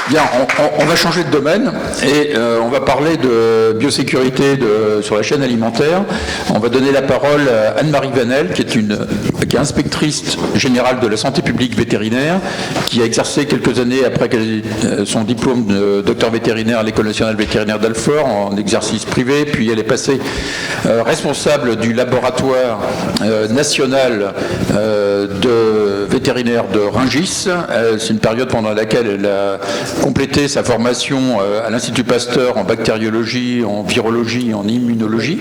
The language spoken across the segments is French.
Bien, on va changer de domaine et on va parler de biosécurité sur la chaîne alimentaire. On va donner la parole à Anne-Marie Vanel, qui est inspectrice générale de la santé publique vétérinaire, qui a exercé quelques années après son diplôme de docteur vétérinaire à l'École nationale vétérinaire d'Alfort en exercice privé, puis elle est passée responsable du laboratoire national de vétérinaire de Rungis. C'est une période pendant laquelle elle a complété sa formation à l'Institut Pasteur en bactériologie, en virologie et en immunologie.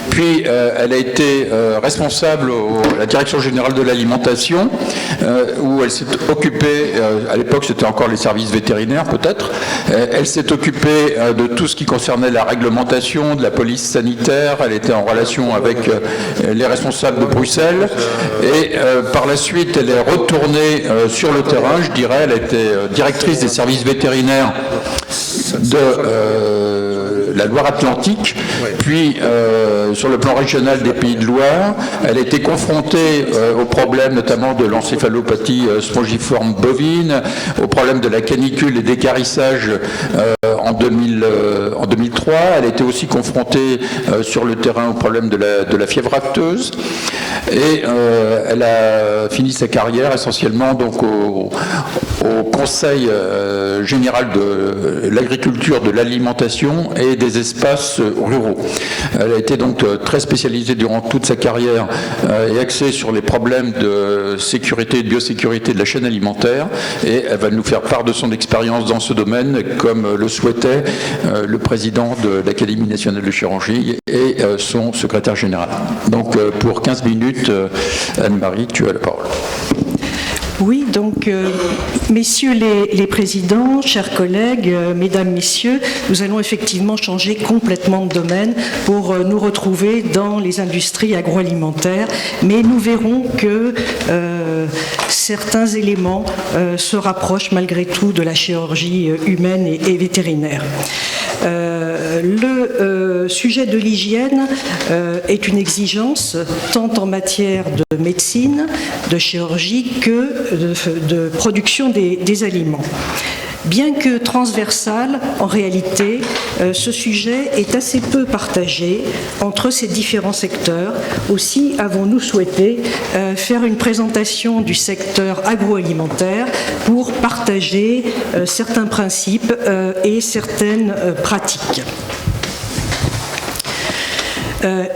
Puis elle a été responsable à la direction générale de l'alimentation, où elle s'est occupée, à l'époque c'était encore les services vétérinaires peut-être, elle s'est occupée de tout ce qui concernait la réglementation, de la police sanitaire, elle était en relation avec les responsables de Bruxelles, et par la suite elle est retournée sur le terrain, je dirais, elle a été directrice des services vétérinaires de la Loire-Atlantique, puis sur le plan régional des Pays de Loire. Elle a été confrontée aux problèmes notamment de l'encéphalopathie spongiforme bovine, au problème de la canicule et d'équarrissage en 2003. Elle a été aussi confrontée sur le terrain au problème de la fièvre afteuse. Et elle a fini sa carrière essentiellement donc au Conseil général de l'agriculture, de l'alimentation et des espaces ruraux. Elle a été donc très spécialisée durant toute sa carrière et axée sur les problèmes de sécurité et de biosécurité de la chaîne alimentaire, et elle va nous faire part de son expérience dans ce domaine, comme le souhaitait le président de l'Académie nationale de chirurgie et son secrétaire général. Donc pour 15 minutes, Anne-Marie, tu as la parole. Oui, donc, messieurs les présidents, chers collègues, mesdames, messieurs, nous allons effectivement changer complètement de domaine pour nous retrouver dans les industries agroalimentaires, mais nous verrons que certains éléments se rapprochent malgré tout de la chirurgie humaine et vétérinaire. Le sujet de l'hygiène est une exigence tant en matière de médecine, de chirurgie que de production des aliments. Bien que transversal, en réalité, ce sujet est assez peu partagé entre ces différents secteurs. Aussi avons-nous souhaité faire une présentation du secteur agroalimentaire pour partager certains principes et certaines pratiques.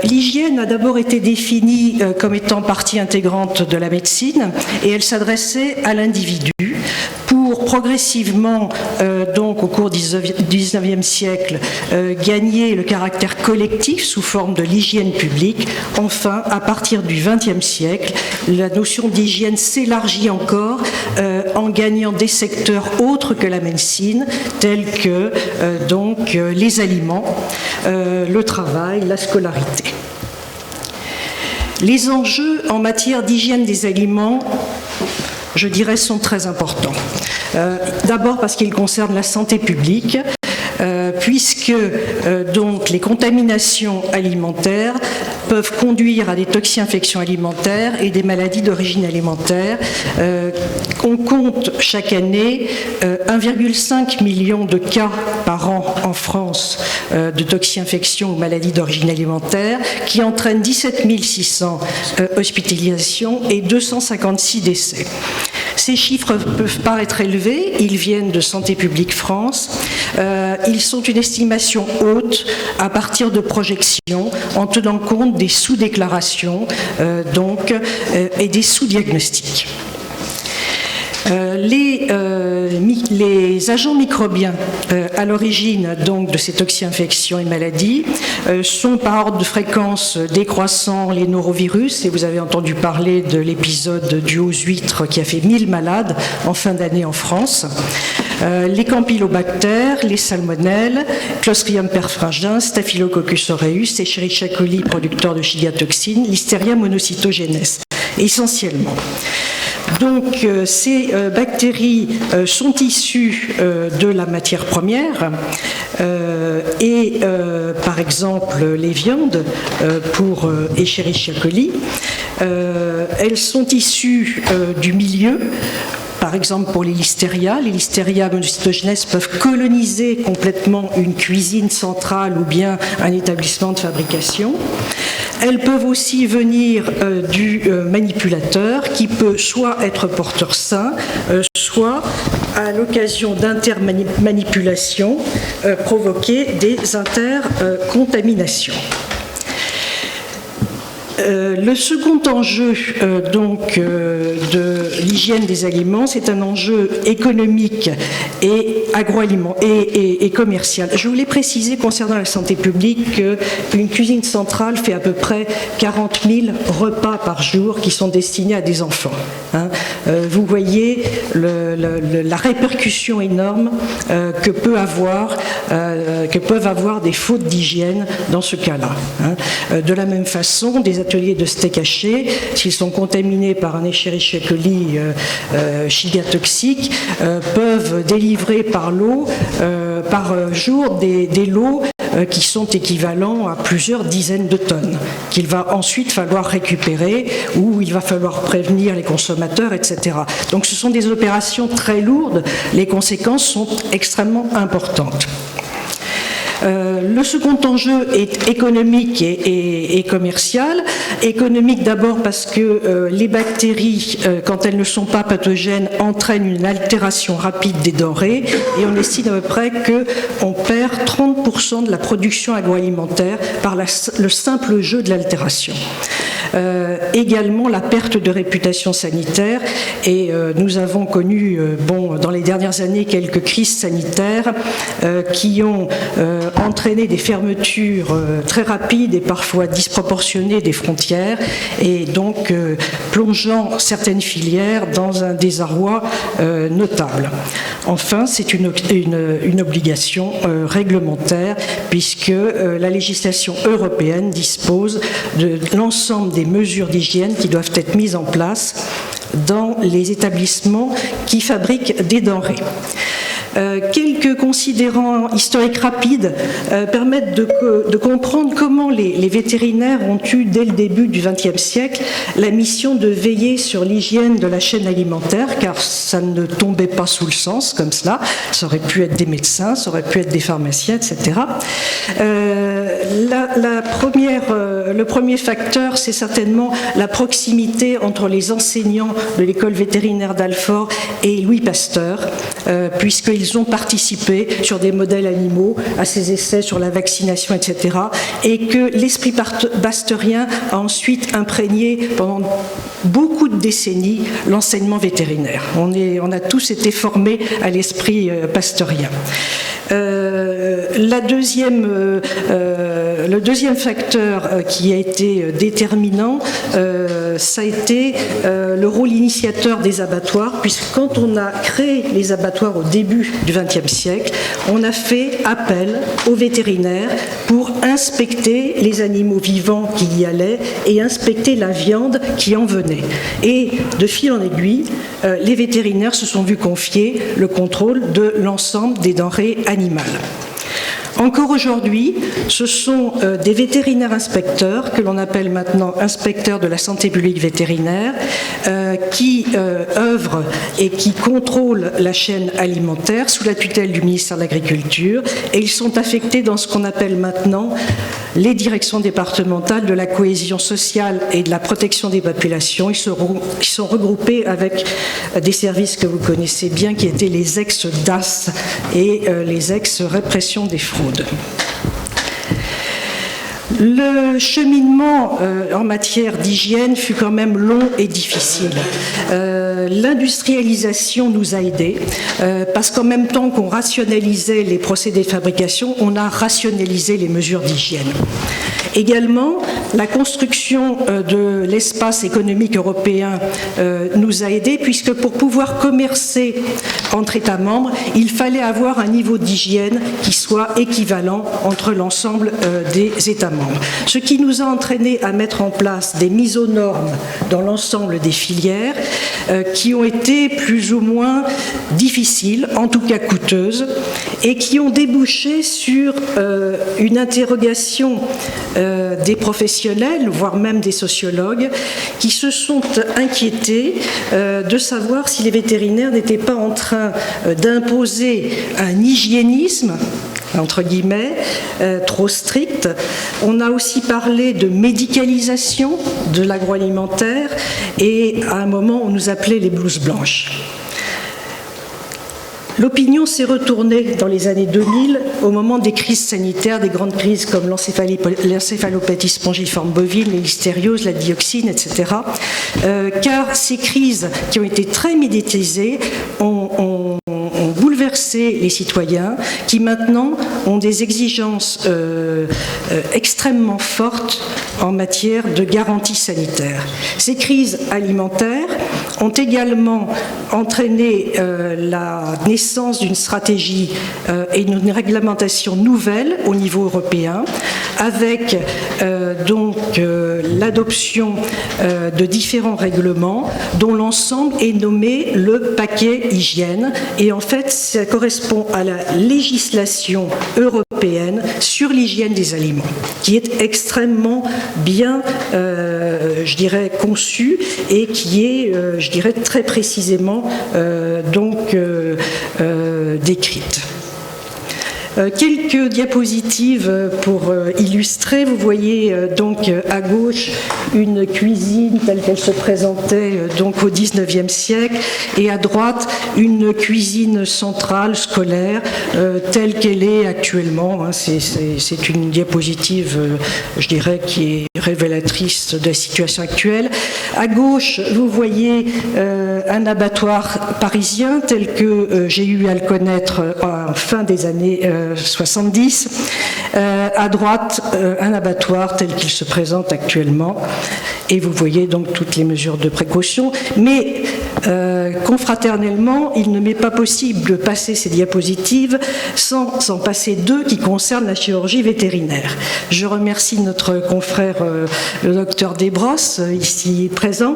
L'hygiène a d'abord été définie comme étant partie intégrante de la médecine et elle s'adressait à l'individu pour progressivement, donc au cours du XIXe siècle, gagner le caractère collectif sous forme de l'hygiène publique. Enfin, à partir du XXe siècle, la notion d'hygiène s'élargit encore en gagnant des secteurs autres que la médecine, tels que donc les aliments, le travail, la scolarité. Les enjeux en matière d'hygiène des aliments, je dirais, sont très importants. D'abord parce qu'ils concernent la santé publique, puisque donc les contaminations alimentaires peuvent conduire à des toxi-infections alimentaires et des maladies d'origine alimentaire. On compte chaque année 1,5 million de cas par an en France de toxi-infections ou maladies d'origine alimentaire, qui entraînent 17 600 hospitalisations et 256 décès. Ces chiffres peuvent paraître élevés, ils viennent de Santé publique France. Ils sont une estimation haute à partir de projections en tenant compte des sous-déclarations et des sous-diagnostics. Les agents microbiens à l'origine donc de ces toxi-infections et maladies sont par ordre de fréquence décroissant les norovirus, et vous avez entendu parler de l'épisode du ose-huître qui a fait 1000 malades en fin d'année en France. Les campylobactères, les salmonelles, Clostridium perfringens, Staphylococcus aureus, Escherichia coli, producteur de chiliatoxine, Listeria monocytogenes, essentiellement. Donc ces bactéries sont issues de la matière première et par exemple les viandes pour Escherichia coli, elles sont issues du milieu Par exemple, pour les listeria monocytogenes peuvent coloniser complètement une cuisine centrale ou bien un établissement de fabrication. Elles peuvent aussi venir du manipulateur qui peut soit être porteur sain, soit à l'occasion d'intermanipulations provoquer des intercontaminations. Le second enjeu de l'hygiène des aliments, c'est un enjeu économique et agroalimentaire et commercial. Je voulais préciser concernant la santé publique qu'une cuisine centrale fait à peu près 40 000 repas par jour qui sont destinés à des enfants. Vous voyez la répercussion énorme que peuvent avoir des fautes d'hygiène dans ce cas-là. De la même façon, des ateliers de steak haché, s'ils sont contaminés par un Escherichia coli Shiga toxique, peuvent délivrer par jour des lots qui sont équivalents à plusieurs dizaines de tonnes, qu'il va ensuite falloir récupérer, ou il va falloir prévenir les consommateurs, etc. Donc ce sont des opérations très lourdes, les conséquences sont extrêmement importantes. Le second enjeu est économique et commercial. Économique d'abord parce que les bactéries, quand elles ne sont pas pathogènes, entraînent une altération rapide des denrées et on estime à peu près qu'on perd 30% de la production agroalimentaire par le simple jeu de l'altération. Également la perte de réputation sanitaire et nous avons connu dans les dernières années quelques crises sanitaires qui ont entraîné des fermetures très rapides et parfois disproportionnées des frontières et donc plongeant certaines filières dans un désarroi notable. Enfin, c'est une obligation réglementaire puisque la législation européenne dispose de l'ensemble des mesures d'hygiène qui doivent être mises en place dans les établissements qui fabriquent des denrées. Quelques considérants historiques rapides permettent de comprendre comment les vétérinaires ont eu, dès le début du XXe siècle, la mission de veiller sur l'hygiène de la chaîne alimentaire, car ça ne tombait pas sous le sens comme cela. Ça aurait pu être des médecins, ça aurait pu être des pharmaciens, etc. Le premier facteur, c'est certainement la proximité entre les enseignants de l'école vétérinaire d'Alfort et Louis Pasteur, puisqu'ils ont participé sur des modèles animaux à ces essais sur la vaccination, etc. Et que l'esprit pasteurien a ensuite imprégné pendant beaucoup de décennies l'enseignement vétérinaire. On a tous été formés à l'esprit pasteurien. Le deuxième facteur qui a été déterminant, ça a été le rôle initiateur des abattoirs, puisque quand on a créé les abattoirs au début du XXe siècle, on a fait appel aux vétérinaires pour inspecter les animaux vivants qui y allaient et inspecter la viande qui en venait. Et de fil en aiguille, les vétérinaires se sont vus confier le contrôle de l'ensemble des denrées animales. Encore aujourd'hui, ce sont des vétérinaires inspecteurs, que l'on appelle maintenant inspecteurs de la santé publique vétérinaire, qui œuvrent et qui contrôlent la chaîne alimentaire sous la tutelle du ministère de l'Agriculture, et ils sont affectés dans ce qu'on appelle maintenant les directions départementales de la cohésion sociale et de la protection des populations. Ils sont regroupés avec des services que vous connaissez bien, qui étaient les ex-DAS et les ex-répression des fraudes. Le cheminement en matière d'hygiène fut quand même long et difficile. L'industrialisation nous a aidés parce qu'en même temps qu'on rationalisait les procédés de fabrication, on a rationalisé les mesures d'hygiène. Également, la construction de l'espace économique européen nous a aidés puisque pour pouvoir commercer entre États membres, il fallait avoir un niveau d'hygiène qui soit équivalent entre l'ensemble des États membres. Ce qui nous a entraîné à mettre en place des mises aux normes dans l'ensemble des filières qui ont été plus ou moins difficiles, en tout cas coûteuses, et qui ont débouché sur une interrogation des professionnels, voire même des sociologues, qui se sont inquiétés de savoir si les vétérinaires n'étaient pas en train d'imposer un hygiénisme, entre guillemets, trop strict. On a aussi parlé de médicalisation de l'agroalimentaire et à un moment on nous appelait les blouses blanches. L'opinion s'est retournée dans les années 2000 au moment des crises sanitaires, des grandes crises comme l'encéphalopathie spongiforme bovine, les listérioses, la dioxine, etc. Car ces crises qui ont été très médiatisées ont bouleversé les citoyens qui maintenant ont des exigences extrêmement fortes en matière de garantie sanitaire. Ces crises alimentaires ont également entraîné la naissance d'une stratégie et d'une réglementation nouvelle au niveau européen, avec l'adoption de différents règlements dont l'ensemble est nommé le paquet hygiène. Et en fait, ça correspond à la législation européenne sur l'hygiène des aliments, qui est extrêmement bien, je dirais, conçue et qui est, je dirais, très précisément décrite. Quelques diapositives pour illustrer. Vous voyez donc à gauche une cuisine telle qu'elle se présentait donc au XIXe siècle et à droite une cuisine centrale scolaire telle qu'elle est actuellement. C'est une diapositive, je dirais, qui est révélatrice de la situation actuelle. À gauche, vous voyez un abattoir parisien tel que j'ai eu à le connaître en fin des années 70. À droite, un abattoir tel qu'il se présente actuellement. Et vous voyez donc toutes les mesures de précaution. Mais confraternellement, il ne m'est pas possible de passer ces diapositives sans en passer deux qui concernent la chirurgie vétérinaire. Je remercie notre confrère, le docteur Desbrosses, ici présent,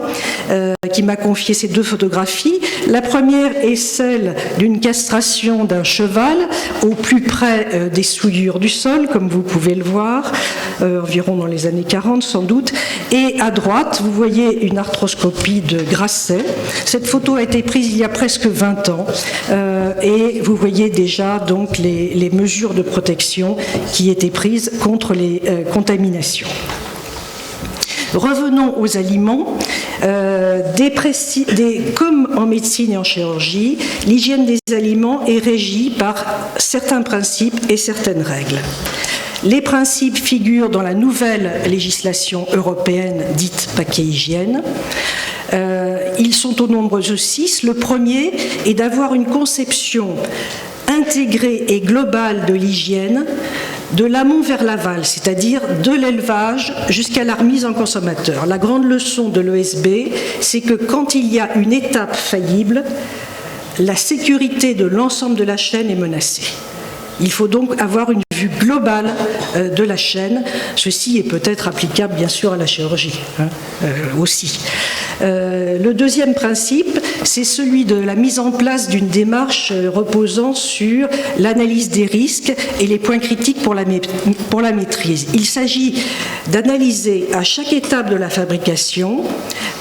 qui m'a confié ces deux photographies. La première est celle d'une castration d'un cheval au plus près des souillures du sol, comme vous pouvez le voir, environ dans les années 40 sans doute. Et à droite, vous voyez une arthroscopie de Grasset. Cette photo a été prise il y a presque 20 ans et vous voyez déjà donc les mesures de protection qui étaient prises contre les contaminations. Revenons aux aliments. Comme en médecine et en chirurgie, l'hygiène des aliments est régie par certains principes et certaines règles. Les principes figurent dans la nouvelle législation européenne dite paquet hygiène. Ils sont au nombre de 6. Le premier est d'avoir une conception intégrée et globale de l'hygiène, de l'amont vers l'aval, c'est-à-dire de l'élevage jusqu'à la remise en consommateur. La grande leçon de l'ESB, c'est que quand il y a une étape faillible, la sécurité de l'ensemble de la chaîne est menacée. Il faut donc avoir une vue globale de la chaîne. Ceci est peut-être applicable, bien sûr, à la chirurgie aussi. Le deuxième principe, c'est celui de la mise en place d'une démarche reposant sur l'analyse des risques et les points critiques pour la maîtrise. Il s'agit d'analyser à chaque étape de la fabrication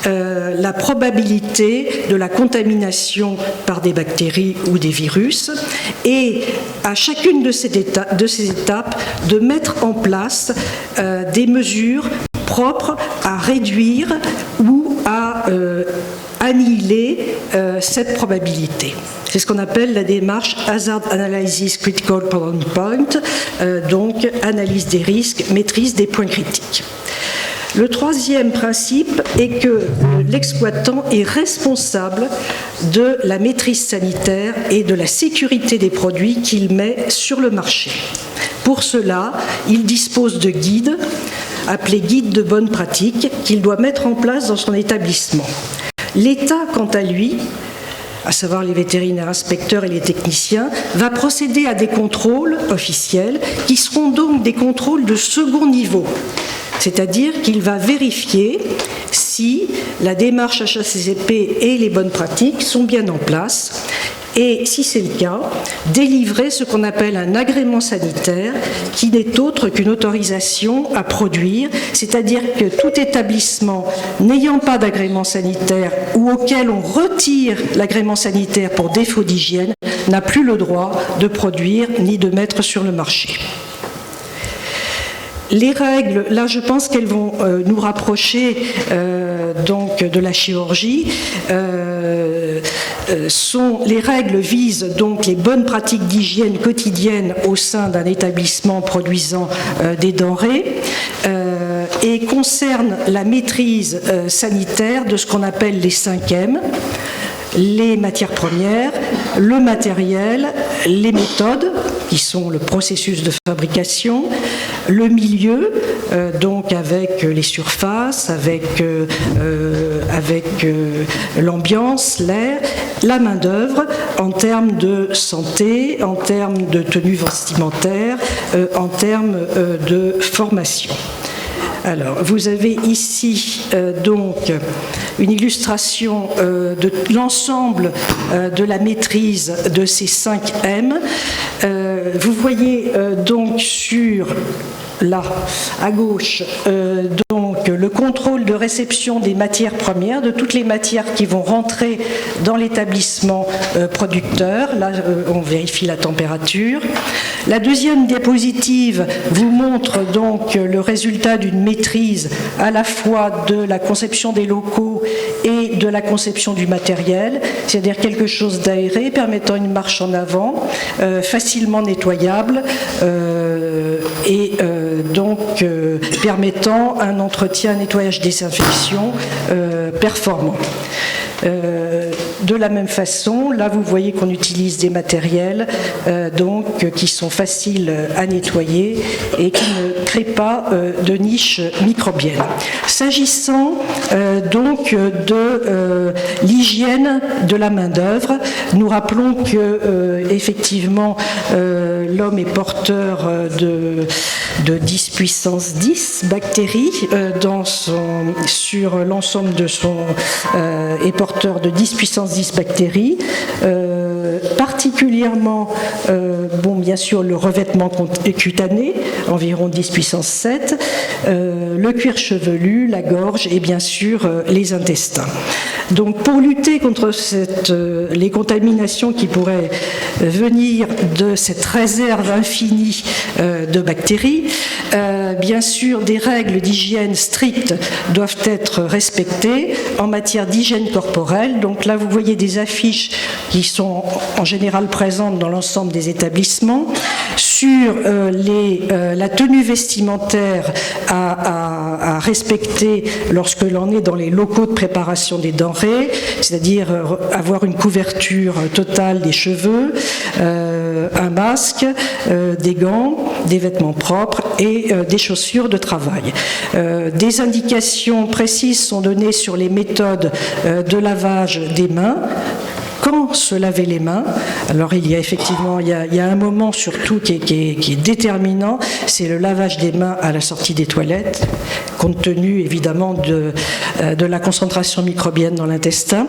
la probabilité de la contamination par des bactéries ou des virus et à chacune de ces étapes de mettre en place des mesures propres à réduire ou à annihiler cette probabilité. C'est ce qu'on appelle la démarche Hazard Analysis Critical Problem Point, donc analyse des risques, maîtrise des points critiques. Le troisième principe est que l'exploitant est responsable de la maîtrise sanitaire et de la sécurité des produits qu'il met sur le marché. Pour cela, il dispose de guides, appelés guides de bonne pratique, qu'il doit mettre en place dans son établissement. L'État, quant à lui, à savoir les vétérinaires inspecteurs et les techniciens, va procéder à des contrôles officiels qui seront donc des contrôles de second niveau. C'est-à-dire qu'il va vérifier si la démarche HACCP et les bonnes pratiques sont bien en place et, si c'est le cas, délivrer ce qu'on appelle un agrément sanitaire, qui n'est autre qu'une autorisation à produire, c'est-à-dire que tout établissement n'ayant pas d'agrément sanitaire ou auquel on retire l'agrément sanitaire pour défaut d'hygiène n'a plus le droit de produire ni de mettre sur le marché. Les règles, là je pense qu'elles vont nous rapprocher donc de la chirurgie. Les règles visent donc les bonnes pratiques d'hygiène quotidienne au sein d'un établissement produisant des denrées et concernent la maîtrise sanitaire de ce qu'on appelle les 5M. Les matières premières, le matériel, les méthodes, qui sont le processus de fabrication, le milieu, donc avec les surfaces, avec l'ambiance, l'air, la main-d'œuvre, en termes de santé, en termes de tenue vestimentaire, en termes de formation. Alors, vous avez ici donc une illustration de l'ensemble de la maîtrise de ces 5 M. Vous voyez donc là, à gauche, donc le contrôle de réception des matières premières, de toutes les matières qui vont rentrer dans l'établissement producteur. Là, on vérifie la température. La deuxième diapositive vous montre donc le résultat d'une maîtrise à la fois de la conception des locaux et de la conception du matériel, c'est-à-dire quelque chose d'aéré, permettant une marche en avant, facilement nettoyable et donc permettant un entretien, un nettoyage, désinfection performant. De la même façon, là vous voyez qu'on utilise des matériels donc, qui sont faciles à nettoyer et qui ne créent pas de niche microbienne. S'agissant donc de l'hygiène de la main-d'œuvre, nous rappelons que effectivement l'homme est porteur de 10 puissance 10 bactéries sur l'ensemble de son est porteur de 10 puissance 10 bactéries, particulièrement, bien sûr, le revêtement cutané, environ 10 puissance 7, le cuir chevelu, la gorge et bien sûr les intestins. Donc pour lutter contre les contaminations qui pourraient venir de cette réserve infinie de bactéries, bien sûr des règles d'hygiène strictes doivent être respectées en matière d'hygiène corporelle. Donc là vous voyez des affiches qui sont en général présentes dans l'ensemble des établissements sur la tenue vestimentaire à respecter lorsque l'on est dans les locaux de préparation des denrées, c'est-à-dire avoir une couverture totale des cheveux, un masque, des gants, des vêtements propres et des chaussures de travail. Des indications précises sont données sur les méthodes de lavage des mains. Quand se laver les mains? Alors il y a effectivement, il y a un moment surtout qui est déterminant, c'est le lavage des mains à la sortie des toilettes, compte tenu évidemment de la concentration microbienne dans l'intestin.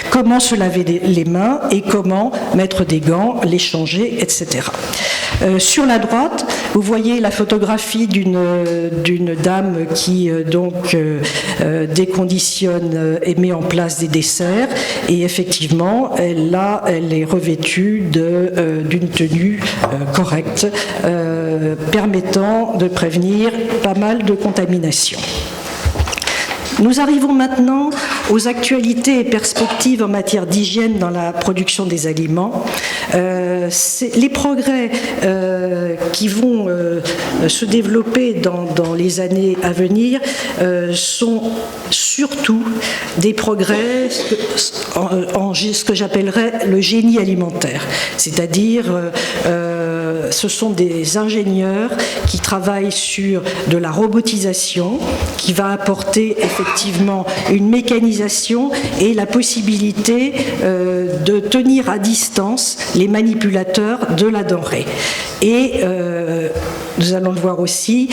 Comment se laver les mains et comment mettre des gants, les changer, etc. Sur la droite, vous voyez la photographie d'une dame qui donc déconditionne et met en place des desserts, et effectivement elle est revêtue d'une tenue correcte permettant de prévenir pas mal de contaminations. Nous arrivons maintenant aux actualités et perspectives en matière d'hygiène dans la production des aliments. Les progrès qui vont se développer dans les années à venir sont surtout des progrès en ce que j'appellerais le génie alimentaire, c'est-à-dire ce sont des ingénieurs qui travaillent sur de la robotisation qui va apporter effectivement une mécanisation et la possibilité de tenir à distance les manipulateurs de la denrée. Et nous allons le voir aussi,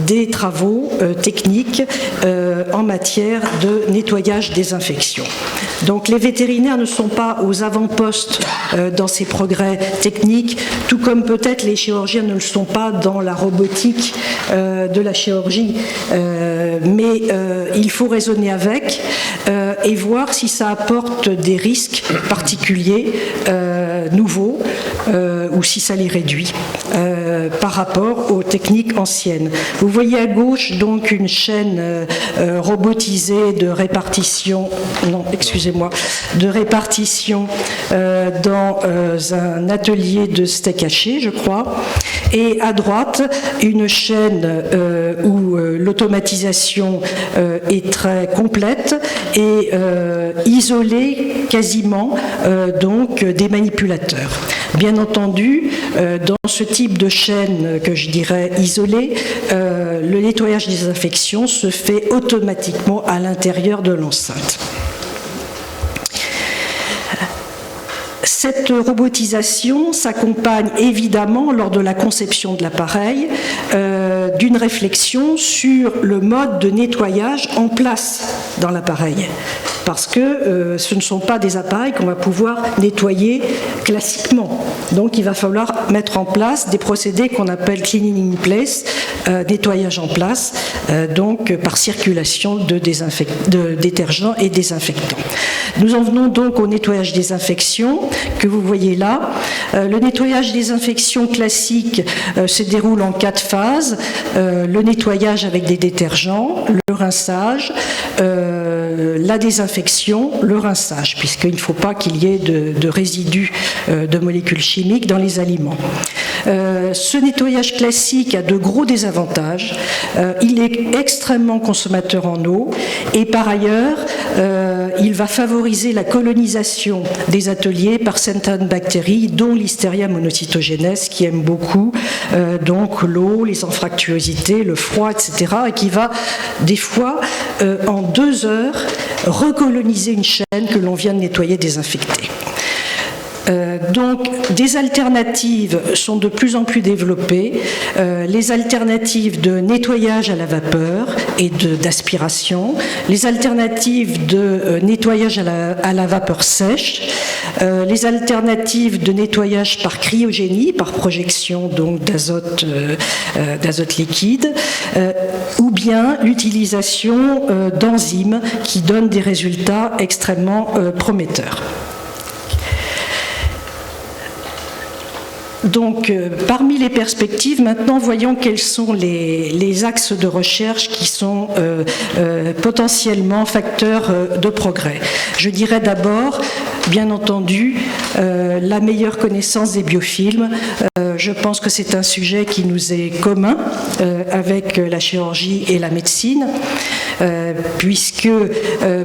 des travaux techniques en matière de nettoyage désinfection. Donc les vétérinaires ne sont pas aux avant-postes dans ces progrès techniques, tout comme peut-être les chirurgiens ne le sont pas dans la robotique de la chirurgie. Mais il faut raisonner avec et voir si ça apporte des risques particuliers, nouveaux, ou si ça les réduit par rapport aux techniques anciennes. Vous voyez à gauche donc une chaîne robotisée de répartition, de répartition dans un atelier de steak haché, je crois, et à droite une chaîne où l'automatisation est très complète et isolée quasiment donc des manipulateurs. Bien entendu, dans ce type de chaîne que je dirais isolée, le nettoyage des infections se fait automatiquement à l'intérieur de l'enceinte. Cette robotisation s'accompagne évidemment lors de la conception de l'appareil d'une réflexion sur le mode de nettoyage en place dans l'appareil. Parce que ce ne sont pas des appareils qu'on va pouvoir nettoyer classiquement. Donc il va falloir mettre en place des procédés qu'on appelle cleaning in place, nettoyage en place, donc par circulation de détergents et désinfectants. Nous en venons donc au nettoyage des infections que vous voyez là. Le nettoyage des infections classique se déroule en 4 phases. Le nettoyage avec des détergents, le rinçage, la désinfection, le rinçage, puisqu'il ne faut pas qu'il y ait de résidus de molécules chimiques dans les aliments. Ce nettoyage classique a de gros désavantages. Il est extrêmement consommateur en eau et par ailleurs, il va favoriser la colonisation des ateliers par certaines bactéries, dont Listeria monocytogenes, qui aime beaucoup donc l'eau, les anfractuosités, le froid, etc., et qui va des fois en 2 heures recoloniser une chaîne que l'on vient de nettoyer, désinfecter. Donc, des alternatives sont de plus en plus développées. Les alternatives de nettoyage à la vapeur et d'aspiration, les alternatives de nettoyage à la vapeur sèche, les alternatives de nettoyage par cryogénie, par projection donc d'azote liquide, ou bien l'utilisation d'enzymes qui donnent des résultats extrêmement prometteurs. Donc, parmi les perspectives, maintenant, voyons quels sont les axes de recherche qui sont potentiellement facteurs de progrès. Je dirais d'abord, bien entendu, la meilleure connaissance des biofilms. Je pense que c'est un sujet qui nous est commun avec la chirurgie et la médecine, puisque,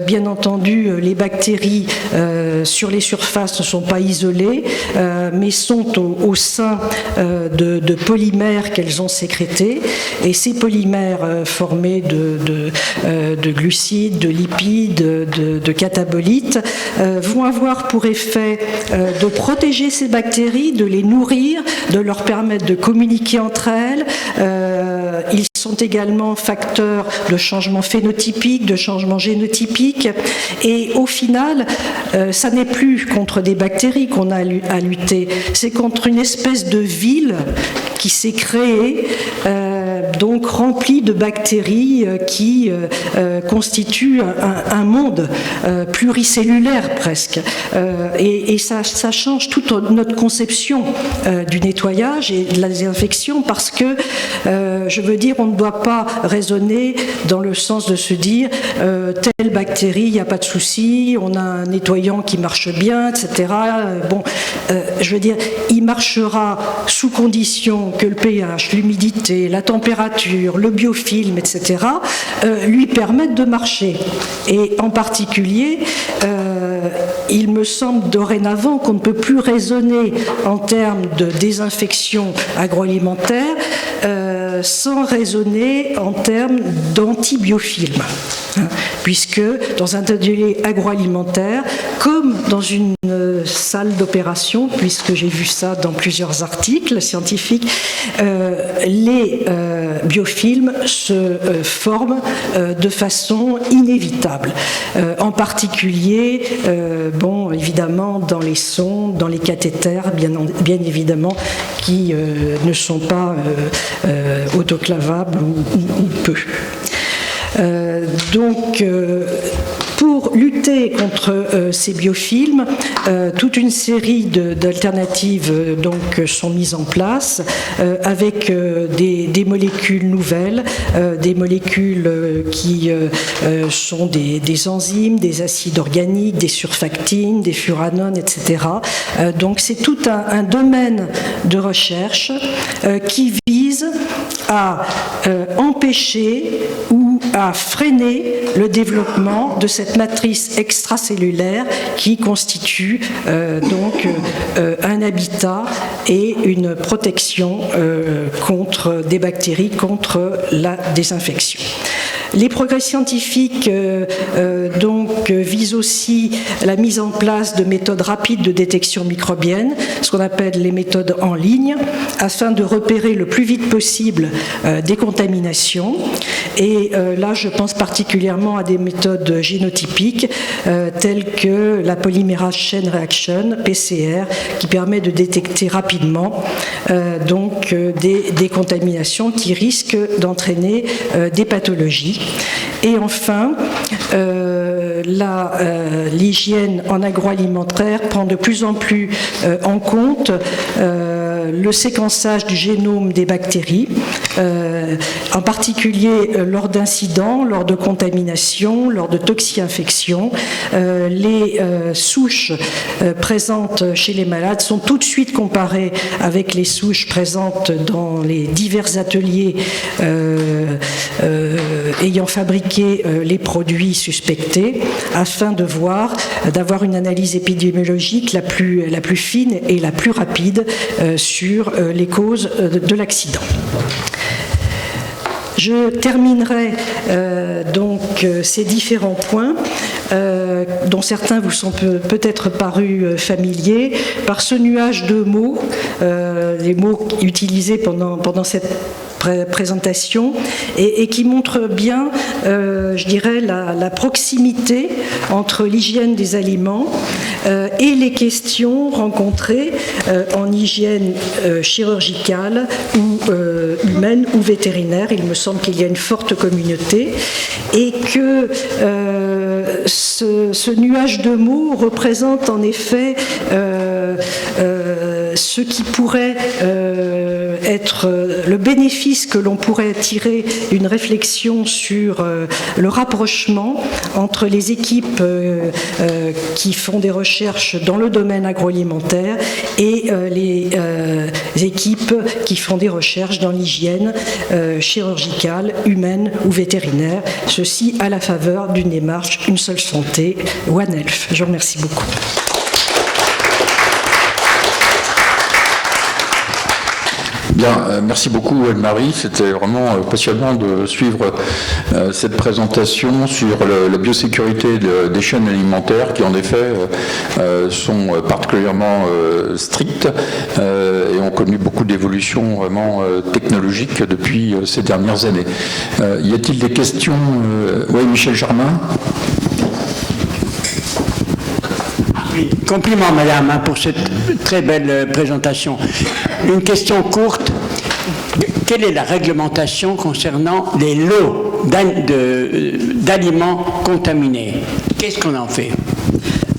bien entendu, les bactéries sur les surfaces ne sont pas isolées, mais sont au sein de polymères qu'elles ont sécrétés, et ces polymères formés de glucides, de lipides, de catabolites vont avoir pour effet de protéger ces bactéries, de les nourrir, de leur permettre de communiquer entre elles. Ils sont également facteurs de changements phénotypiques, de changements génotypiques, et au final, ça n'est plus contre des bactéries qu'on a à lutter, c'est contre une espèce de ville qui s'est créée, donc remplie de bactéries qui constituent un monde pluricellulaire presque. Et ça change toute notre conception du nettoyage et de la désinfection, parce que, je veux dire, on ne doit pas raisonner dans le sens de se dire telle bactérie, il n'y a pas de souci, on a un nettoyant qui marche bien, etc. Bon, je veux dire, il marchera sous condition que le pH, l'humidité, la température, le biofilm, etc. Lui permettent de marcher. Et en particulier, il me semble dorénavant qu'on ne peut plus raisonner en termes de désinfection agroalimentaire sans raisonner en termes d'antibiofilm. Puisque dans un atelier agroalimentaire, comme dans une salle d'opération, puisque j'ai vu ça dans plusieurs articles scientifiques, les biofilms se forment de façon inévitable. En particulier, évidemment, dans les sondes, dans les cathéters, bien évidemment, qui ne sont pas autoclavables ou peu. Pour lutter contre ces biofilms, toute une série d'alternatives sont mises en place avec des molécules nouvelles, des molécules qui sont des enzymes, des acides organiques, des surfactines, des furanones, etc. Donc c'est tout un domaine de recherche qui vise à empêcher ou à freiner le développement de cette matrice extracellulaire qui constitue un habitat et une protection contre des bactéries, contre la désinfection. Les progrès scientifiques visent aussi la mise en place de méthodes rapides de détection microbienne, ce qu'on appelle les méthodes en ligne, afin de repérer le plus vite possible des contaminations. Et là, je pense particulièrement à des méthodes génotypiques telles que la polymérase chain reaction, PCR, qui permet de détecter rapidement des contaminations qui risquent d'entraîner des pathologies. Et enfin, l'hygiène en agroalimentaire prend de plus en plus en compte le séquençage du génome des bactéries, en particulier lors d'incidents, lors de contaminations, lors de toxi-infections. Les souches présentes chez les malades sont tout de suite comparées avec les souches présentes dans les divers ateliers ayant fabriqué les produits suspectés, afin d'avoir une analyse épidémiologique la plus fine et la plus rapide sur les causes de l'accident. Je terminerai ces différents points, dont certains vous sont peut-être parus familiers, par ce nuage de mots, les mots utilisés pendant cette présentation, et qui montre bien, je dirais, la proximité entre l'hygiène des aliments et les questions rencontrées en hygiène chirurgicale ou humaine ou vétérinaire. Il me semble qu'il y a une forte communauté et que ce nuage de mots représente en effet ce qui pourrait être le bénéfice que l'on pourrait tirer d'une réflexion sur le rapprochement entre les équipes qui font des recherches dans le domaine agroalimentaire et les équipes qui font des recherches dans l'hygiène chirurgicale, humaine ou vétérinaire, ceci à la faveur d'une démarche Une seule santé, One Health. Je vous remercie beaucoup. Bien, merci beaucoup Anne-Marie, c'était vraiment passionnant de suivre cette présentation sur la biosécurité des chaînes alimentaires qui en effet sont particulièrement strictes et ont connu beaucoup d'évolutions vraiment technologiques depuis ces dernières années. Y a-t-il des questions? Oui, Michel Germain. Compliment, madame, pour cette très belle présentation. Une question courte. Quelle est la réglementation concernant les lots d'aliments contaminés? Qu'est-ce qu'on en fait?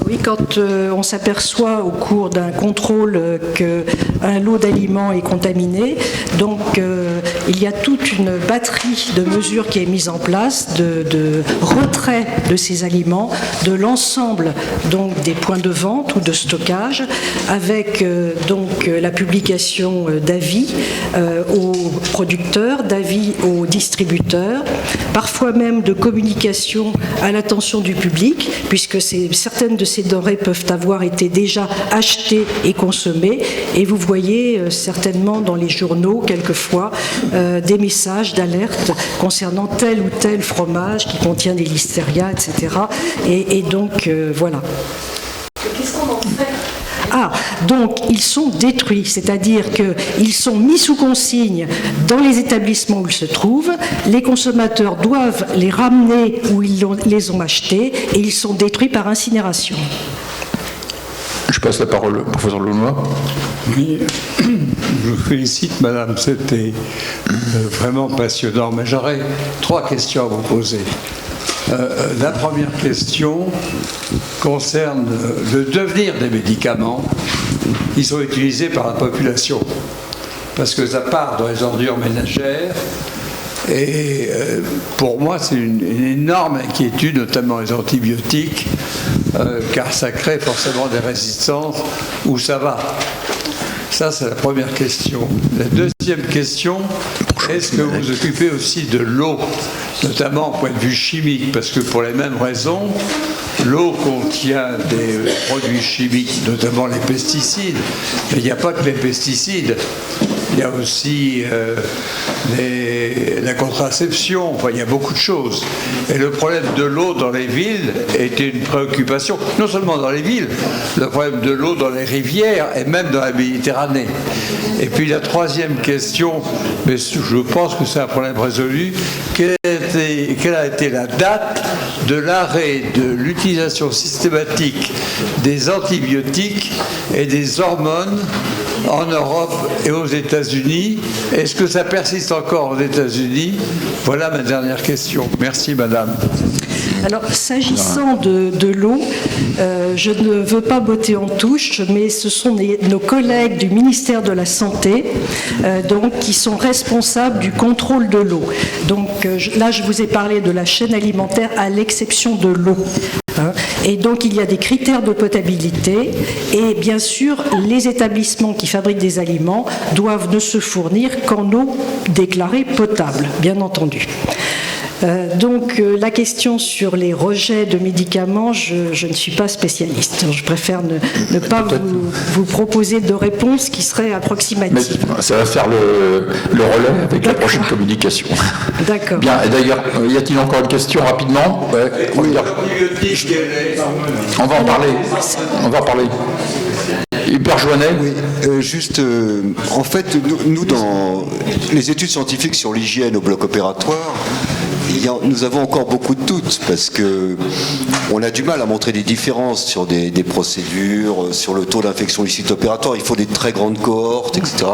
Oui, quand on s'aperçoit au cours d'un contrôle qu'un lot d'aliments est contaminé, donc il y a toute une batterie de mesures qui est mise en place de retrait de ces aliments de l'ensemble donc des points de vente ou de stockage, avec la publication d'avis aux producteurs, d'avis aux distributeurs, parfois même de communication à l'attention du public, puisque certaines de ces denrées peuvent avoir été déjà achetées et consommées. Et vous voyez certainement dans les journaux, quelquefois, des messages d'alerte concernant tel ou tel fromage qui contient des listeria, etc. Et donc, voilà. Qu'est-ce qu'on en fait ? Ah, donc ils sont détruits, c'est-à-dire qu'ils sont mis sous consigne dans les établissements où ils se trouvent, les consommateurs doivent les ramener où ils les ont achetés et ils sont détruits par incinération. Je passe la parole au professeur Launois. Oui, je vous félicite, madame, c'était vraiment passionnant, mais j'aurais 3 questions à vous poser. La première question concerne le devenir des médicaments qui sont utilisés par la population, parce que ça part dans les ordures ménagères, et pour moi c'est une énorme inquiétude, notamment les antibiotiques, car ça crée forcément des résistances où ça va. Ça, c'est la première question. La deuxième question, est-ce que vous vous occupez aussi de l'eau, notamment au point de vue chimique, parce que pour les mêmes raisons, l'eau contient des produits chimiques, notamment les pesticides, mais il n'y a pas que les pesticides. Il y a aussi la contraception, enfin, il y a beaucoup de choses. Et le problème de l'eau dans les villes était une préoccupation, non seulement dans les villes, le problème de l'eau dans les rivières et même dans la Méditerranée. Et puis la troisième question, mais je pense que c'est un problème résolu, quelle a été la date de l'arrêt de l'utilisation systématique des antibiotiques et des hormones en Europe et aux États-Unis? Est-ce que ça persiste encore aux États-Unis? Voilà ma dernière question. Merci, madame. Alors, s'agissant de l'eau, je ne veux pas botter en touche, mais ce sont nos collègues du ministère de la Santé donc, qui sont responsables du contrôle de l'eau. Donc là, je vous ai parlé de la chaîne alimentaire à l'exception de l'eau. Et donc, il y a des critères de potabilité et bien sûr, les établissements qui fabriquent des aliments doivent ne se fournir qu'en eau déclarée potable, bien entendu. Donc la question sur les rejets de médicaments, je ne suis pas spécialiste. Je préfère ne pas vous proposer de réponse qui serait approximative. Mais ça va faire le relais avec la prochaine communication. D'accord. Bien, et d'ailleurs, y a-t-il encore une question rapidement? Oui. On va en parler. On va en parler. Hubert Joannet. Oui, juste, en fait, nous, dans les études scientifiques sur l'hygiène au bloc opératoire, nous avons encore beaucoup de doutes parce qu'on a du mal à montrer des différences sur des procédures, sur le taux d'infection du site opératoire. Il faut des très grandes cohortes, etc.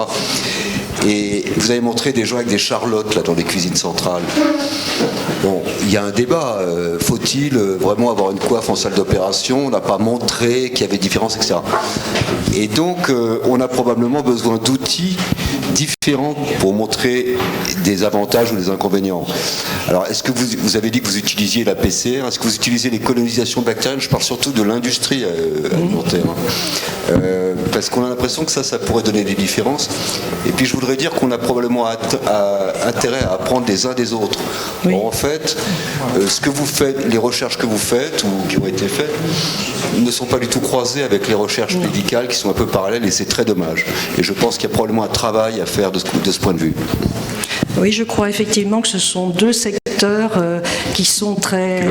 Et vous avez montré des gens avec des charlottes là, dans les cuisines centrales. Bon, il y a un débat. Faut-il vraiment avoir une coiffe en salle d'opération? On n'a pas montré qu'il y avait différence, etc. Et donc, on a probablement besoin d'outils différents pour montrer des avantages ou des inconvénients. Alors, est-ce que vous avez dit que vous utilisiez la PCR? Est-ce que vous utilisez les colonisations bactériennes? Je parle surtout de l'industrie alimentaire. Parce qu'on a l'impression que ça pourrait donner des différences. Et puis, je voudrais dire qu'on a probablement intérêt à apprendre les uns des autres. Oui. Bon, en fait, ce que vous faites, les recherches que vous faites ou qui ont été faites, ne sont pas du tout croisées avec les recherches médicales qui sont un peu parallèles et c'est très dommage. Et je pense qu'il y a probablement un travail à faire de ce point de vue. Oui, je crois effectivement que ce sont deux secteurs qui sont très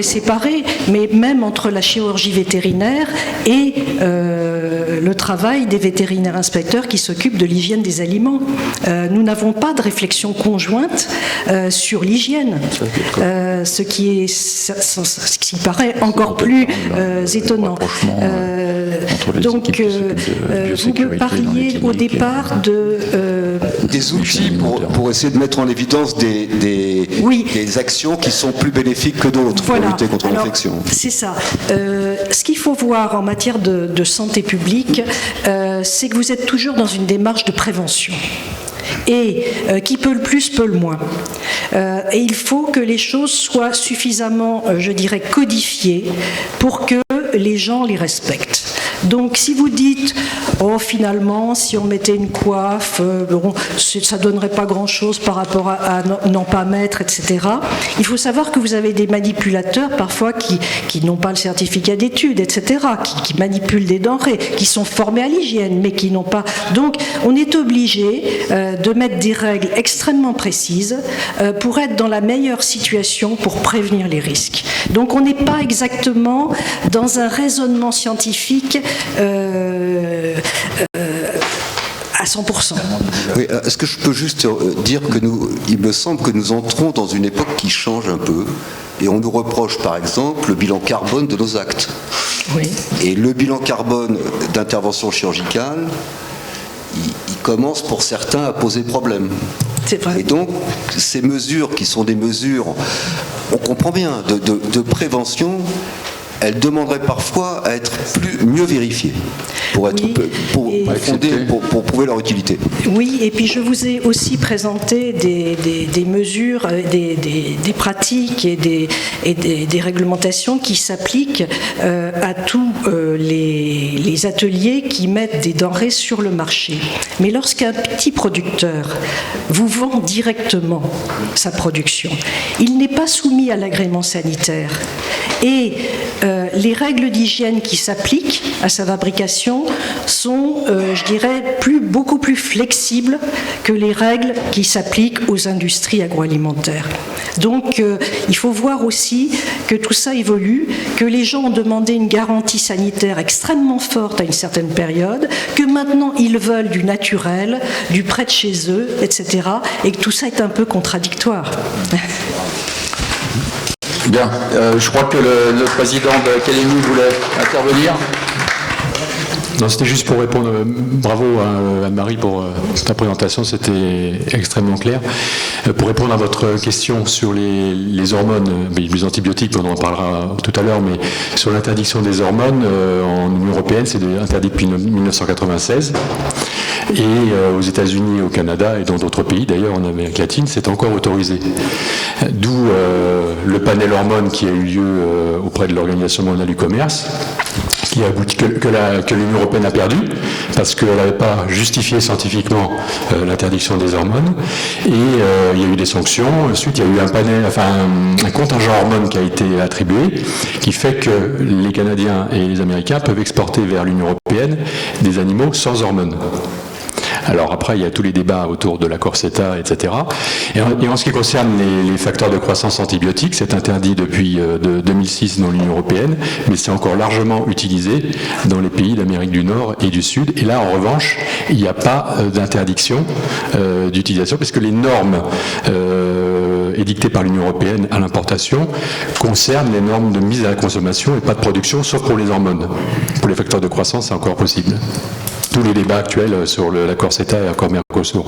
séparés, mais même entre la chirurgie vétérinaire et le travail des vétérinaires inspecteurs qui s'occupent de l'hygiène des aliments. Nous n'avons pas de réflexion conjointe sur l'hygiène, ce qui paraît encore plus étonnant. Donc, vous me parliez au départ des outils pour essayer de mettre en évidence des actions qui sont plus bénéfiques que d'autres pour lutter contre l'infection. C'est ça. Ce qu'il faut voir en matière de santé publique, c'est que vous êtes toujours dans une démarche de prévention. Et qui peut le plus, peut le moins. Et il faut que les choses soient suffisamment, je dirais, codifiées pour que les gens les respectent. Donc si vous dites, oh finalement, si on mettait une coiffe, bon, ça ne donnerait pas grand-chose par rapport à n'en pas mettre, etc. Il faut savoir que vous avez des manipulateurs parfois qui n'ont pas le certificat d'études, etc., qui manipulent des denrées, qui sont formés à l'hygiène, mais qui n'ont pas... Donc on est obligé de mettre des règles extrêmement précises pour être dans la meilleure situation pour prévenir les risques. Donc on n'est pas exactement dans un raisonnement scientifique à 100%. Oui, est-ce que je peux juste dire que il me semble que nous entrons dans une époque qui change un peu, et on nous reproche par exemple le bilan carbone de nos actes. Oui. Et le bilan carbone d'intervention chirurgicale, il commence pour certains à poser problème. C'est vrai. Et donc, ces mesures qui sont des mesures, on comprend bien, de prévention, elles demanderaient parfois à être mieux vérifiées pour être pour prouver leur utilité. Oui, et puis je vous ai aussi présenté des mesures, des pratiques et des réglementations qui s'appliquent à tous les ateliers qui mettent des denrées sur le marché. Mais lorsqu'un petit producteur vous vend directement sa production, il n'est pas soumis à l'agrément sanitaire. Et les règles d'hygiène qui s'appliquent à sa fabrication sont, je dirais, beaucoup plus flexibles que les règles qui s'appliquent aux industries agroalimentaires. Donc, il faut voir aussi que tout ça évolue, que les gens ont demandé une garantie sanitaire extrêmement forte à une certaine période, que maintenant ils veulent du naturel, du près de chez eux, etc. Et que tout ça est un peu contradictoire. Bien, je crois que le président de l'Académie voulait intervenir. Non, c'était juste pour répondre. Bravo à Anne-Marie pour ta présentation, c'était extrêmement clair. Pour répondre à votre question sur les hormones, les antibiotiques, on en parlera tout à l'heure, mais sur l'interdiction des hormones en Union européenne, c'est interdit depuis 1996. Et aux États-Unis, au Canada et dans d'autres pays, d'ailleurs en Amérique latine, c'est encore autorisé. D'où le panel hormones qui a eu lieu auprès de l'Organisation mondiale du commerce, qui a abouti que l'Union européenne a perdu, parce qu'elle n'avait pas justifié scientifiquement l'interdiction des hormones. Et il y a eu des sanctions. Ensuite, il y a eu un contingent hormones qui a été attribué, qui fait que les Canadiens et les Américains peuvent exporter vers l'Union européenne des animaux sans hormones. Alors après, il y a tous les débats autour de l'accord CETA, etc. Et en ce qui concerne les facteurs de croissance antibiotiques, c'est interdit depuis 2006 dans l'Union européenne, mais c'est encore largement utilisé dans les pays d'Amérique du Nord et du Sud. Et là, en revanche, il n'y a pas d'interdiction d'utilisation, parce que les normes édictées par l'Union européenne à l'importation concernent les normes de mise à la consommation et pas de production, sauf pour les hormones. Pour les facteurs de croissance, c'est encore possible. Tous les débats actuels sur l'accord CETA et l'accord Mercosur.